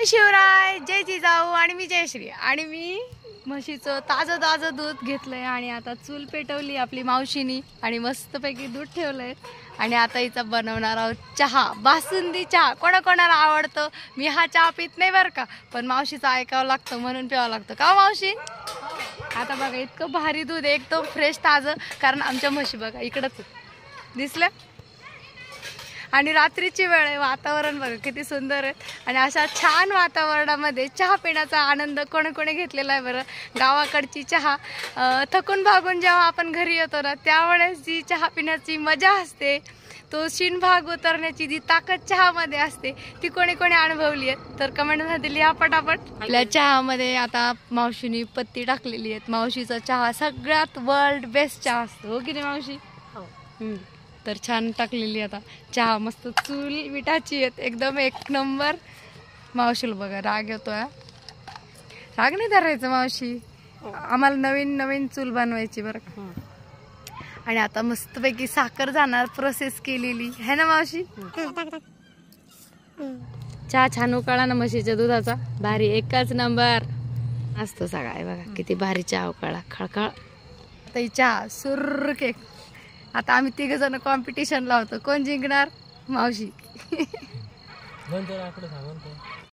शिवराय, जय जिजाऊ आणि मी जयश्री आणि मी म्हशीचं ताजं ताजं दूध घेतलंय आणि आता चूल पेटवली आपली मावशीनी आणि मस्तपैकी दूध ठेवलंय आणि आता हिचा बनवणार आहोत चहा, बासुंदी चहा. कोणाकोणाला आवडतं. मी हा चहा पित नाही बरं का, पण मावशीचं ऐकावं लागतं म्हणून प्यावं लागतं का मावशी. आता बघा इतकं भारी दूध एकदम फ्रेश ताजं, कारण आमच्या म्हशी बघा इकडंच दिसल्या आणि रात्रीची वेळ आहे. वातावरण बघा किती सुंदर आहे आणि अशा छान वातावरणामध्ये चहा पिण्याचा आनंद कोणी कोणी घेतलेला आहे बरं. गावाकडची चहा थकून भागून जेव्हा आपण घरी येतो ना, त्यावेळेस जी चहा पिण्याची मजा असते, तो शीन भाग उतरण्याची जी ताकद चहामध्ये असते, ती कोणी कोणी अनुभवली आहे तर कमेंटमध्ये लिहा पटापट. आपल्या चहामध्ये आता मावशीने पत्ती टाकलेली आहे. मावशीचा चहा सगळ्यात वर्ल्ड बेस्ट चहा असतो, हो की नाही मावशी. तर छान टाकलेली आता चहा, मस्त चूल विटाची आहेत एकदम एक नंबर. मावशीला बघा राग येतोय. राग नाही धरायचं मावशी, आम्हाला नवीन नवीन चूल बनवायची बरं. आणि आता मस्तपैकी साखर जाणार प्रोसेस केलेली है ना मावशी. चहा छान उकाळा ना म्हशीच्या दुधाचा, भारी एकच नंबर असतो सगळा. बघा किती भारी चहा उकाळा, खळखळ. आता ही चहा सुर्र केक. आता आम्ही तिघ जण कॉम्पिटिशन लावतो, कोण जिंकणार. मावशी